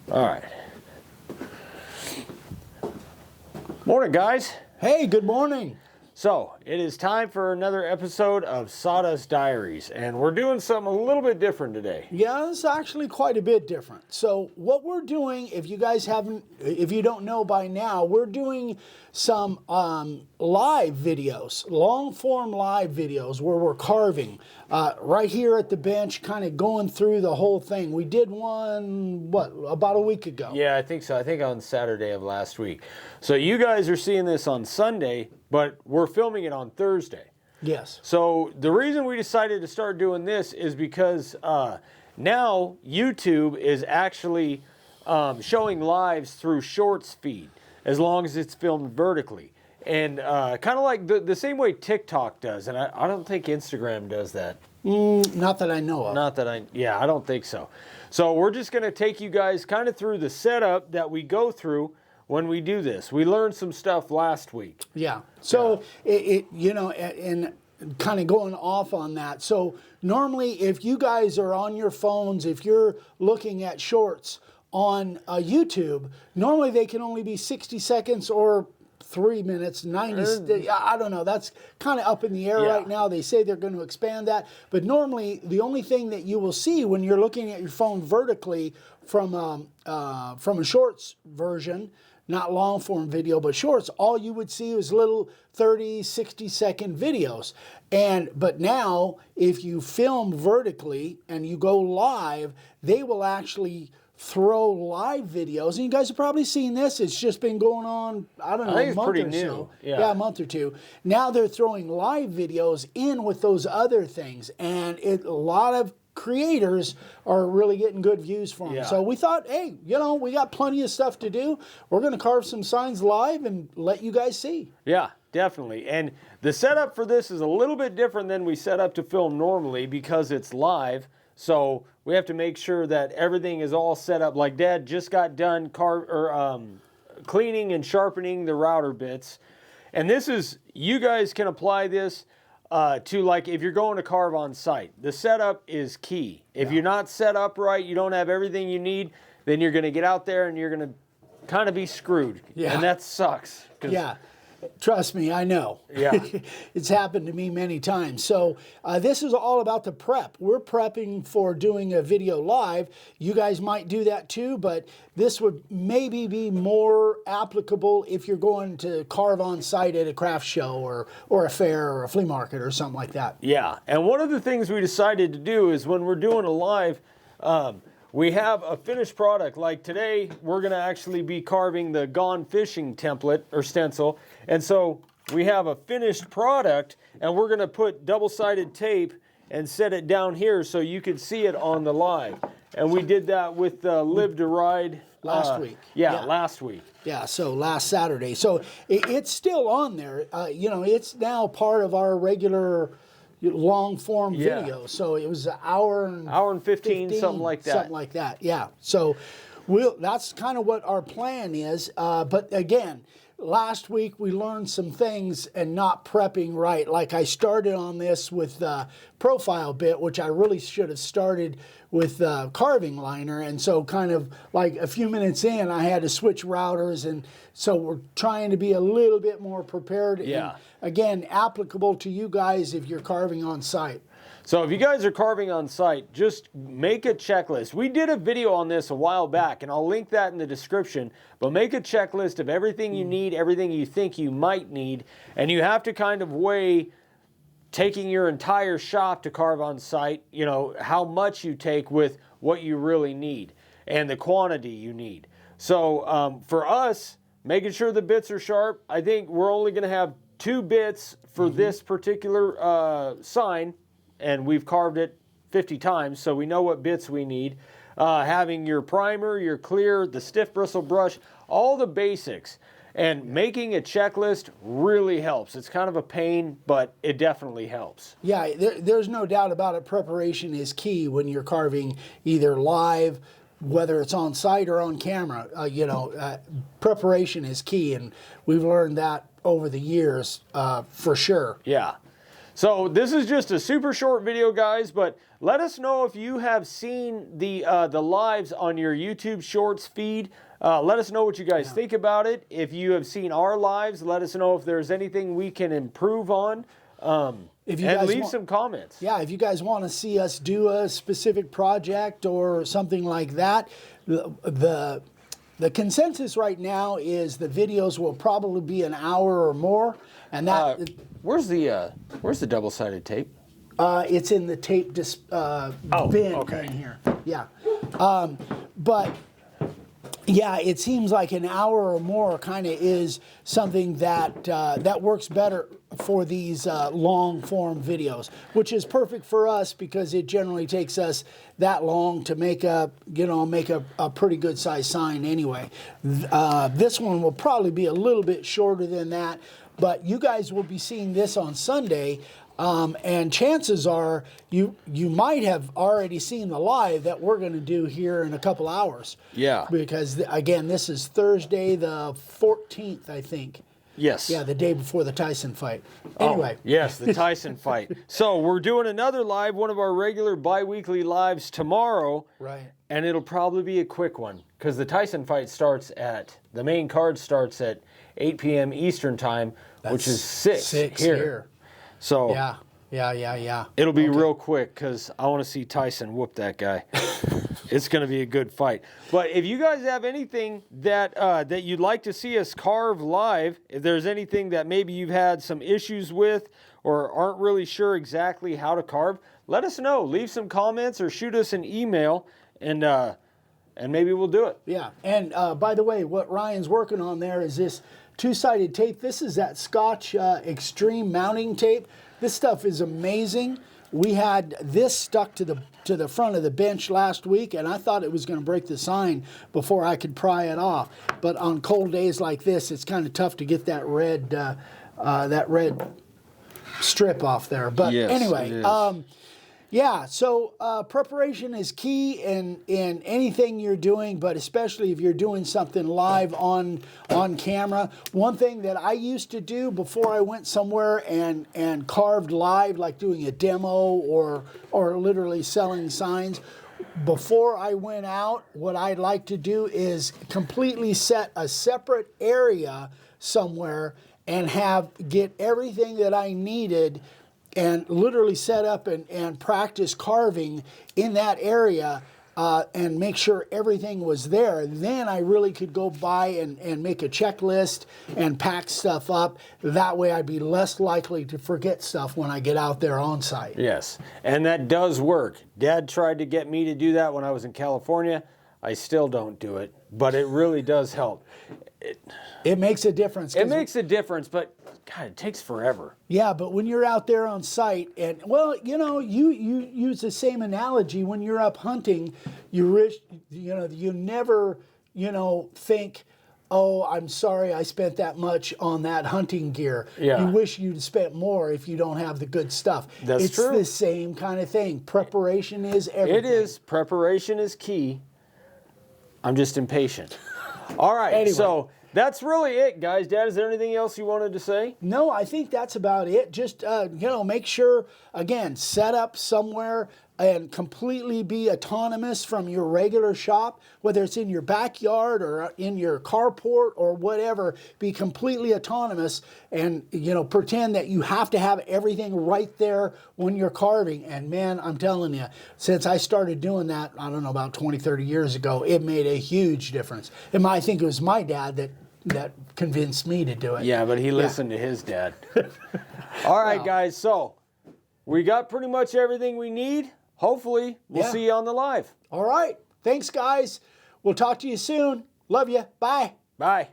All right. Morning, guys. Hey, good morning. So, it is time for another episode of Sawdust Diaries, and we're doing something a little bit different today. Yeah, it's actually quite a bit different. So what we're doing, if you don't know by now, we're doing some live videos, long form live videos where we're carving right here at the bench, kind of going through the whole thing. We did one, about a week ago? Yeah, I think so. I think on Saturday of last week. So you guys are seeing this on Sunday, but we're filming it on Thursday. Yes. So the reason we decided to start doing this is because now YouTube is actually showing lives through Shorts feed as long as it's filmed vertically. And kind of like the same way TikTok does. And I don't think Instagram does that. Not that I know of. I don't think so. So we're just going to take you guys kind of through the setup that we go through when we do this. We learned some stuff last week. Yeah. So and kind of going off on that. So normally if you guys are on your phones, if you're looking at shorts on YouTube, normally they can only be 60 seconds or 3 minutes, 90, I don't know. That's kind of up in the air right now. They say they're going to expand that. But normally the only thing that you will see when you're looking at your phone vertically from a shorts version, not long form video, but shorts, all you would see was little 30, 60-second videos. But now, if you film vertically and you go live, they will actually throw live videos. And you guys have probably seen this. It's just been going on, I don't know, a month or so. Yeah, a month or two. Now they're throwing live videos in with those other things. And a lot of creators are really getting good views from them. So we thought, hey, we got plenty of stuff to do. We're going to carve some signs live and let you guys see. Yeah, definitely. And the setup for this is a little bit different than we set up to film normally because it's live. So we have to make sure that everything is all set up. Like Dad just got done cleaning and sharpening the router bits. And this is, you guys can apply this to, like, if you're going to carve on site. The setup is key. If you're not set up right, you don't have everything you need, then you're going to get out there and you're going to kind of be screwed. Yeah. And that sucks. Yeah. Trust me, I know. Yeah. It's happened to me many times. So this is all about the prep. We're prepping for doing a video live. You guys might do that too, but this would maybe be more applicable if you're going to carve on site at a craft show or a fair or a flea market or something like that. Yeah, and one of the things we decided to do is when we're doing a live, we have a finished product. Like today, we're going to actually be carving the Gone Fishing template or stencil. And so we have a finished product, and we're going to put double-sided tape and set it down here so you can see it on the live. And we did that with Live to Ride. Last week. Yeah, last week. Yeah, so last Saturday. So it's still on there. It's now part of our regular long form video. So it was an hour and 15, something like that. Something like that, yeah. So that's kind of what our plan is. But again, last week we learned some things and not prepping right. Like I started on this with profile bit, which I really should have started with carving liner. And so kind of like a few minutes in, I had to switch routers. And so we're trying to be a little bit more prepared. Yeah. And again, applicable to you guys if you're carving on site. So if you guys are carving on site, just make a checklist. We did a video on this a while back, and I'll link that in the description. But make a checklist of everything you need, everything you think you might need, and you have to kind of weigh taking your entire shop to carve on site, how much you take with what you really need and the quantity you need. So for us, making sure the bits are sharp, I think we're only going to have 2 bits for this particular sign. And we've carved it 50 times, so we know what bits we need. Having your primer, your clear, the stiff bristle brush, all the basics. And making a checklist really helps. It's kind of a pain, but it definitely helps. Yeah, there's no doubt about it. Preparation is key when you're carving either live, whether it's on site or on camera. Preparation is key, and we've learned that over the years for sure. Yeah. So this is just a super short video, guys, but let us know if you have seen the lives on your YouTube Shorts feed. Let us know what you guys think about it. If you have seen our lives, let us know if there's anything we can improve on. If you and guys leave want, some comments. Yeah, if you guys want to see us do a specific project or something like that, the consensus right now is the videos will probably be an hour or more, and that where's the double-sided tape? it's in the tape bin in here. Yeah, but. Yeah, it seems like an hour or more kind of is something that that works better for these long form videos, which is perfect for us because it generally takes us that long to make a pretty good size sign anyway. This one will probably be a little bit shorter than that, but you guys will be seeing this on Sunday. And chances are you might have already seen the live that we're going to do here in a couple hours. Yeah. Because, again, this is Thursday the 14th, I think. Yes. Yeah, the day before the Tyson fight. Anyway. Oh, yes, the Tyson fight. So we're doing another live, one of our regular bi-weekly lives tomorrow. Right. And it'll probably be a quick one because the Tyson fight the main card starts at 8 p.m. Eastern time, which is 6 here. So yeah. It'll be real quick because I want to see Tyson whoop that guy. It's going to be a good fight. But if you guys have anything that you'd like to see us carve live, if there's anything that maybe you've had some issues with or aren't really sure exactly how to carve, let us know. Leave some comments or shoot us an email, and maybe we'll do it. Yeah. And by the way, what Ryan's working on there is this two-sided tape. This is that Scotch Extreme mounting tape. This stuff is amazing. We had this stuck to the front of the bench last week, and I thought it was going to break the sign before I could pry it off. But on cold days like this, it's kind of tough to get that red strip off there. But yes, anyway, yeah, so preparation is key in anything you're doing, but especially if you're doing something live on camera. One thing that I used to do before I went somewhere and carved live, like doing a demo or literally selling signs, before I went out, what I'd like to do is completely set a separate area somewhere and get everything that I needed and literally set up and practice carving in that area and make sure everything was there. Then I really could go by and make a checklist and pack stuff up. That way I'd be less likely to forget stuff when I get out there on site. Yes, and that does work. Dad tried to get me to do that when I was in California. I still don't do it, but it really does help. It makes a difference. It makes a difference, but God, it takes forever. Yeah, but when you're out there on site, and well, you use the same analogy when you're up hunting. You never think, oh, I'm sorry I spent that much on that hunting gear. Yeah. You wish you'd spent more if you don't have the good stuff. That's true. It's the same kind of thing. Preparation is everything. It is. Preparation is key. I'm just impatient. All right, Anyway. So that's really it, guys. Dad, is there anything else you wanted to say? No, I think that's about it. Just, make sure, again, set up somewhere and completely be autonomous from your regular shop, whether it's in your backyard or in your carport or whatever. Be completely autonomous and, pretend that you have to have everything right there when you're carving. And man, I'm telling you, since I started doing that, I don't know, about 20, 30 years ago, it made a huge difference. And I think it was my dad that convinced me to do it. Yeah, but he listened to his dad. All right, guys, so we got pretty much everything we need. Hopefully, we'll see you on the live. All right. Thanks, guys. We'll talk to you soon. Love you. Bye. Bye.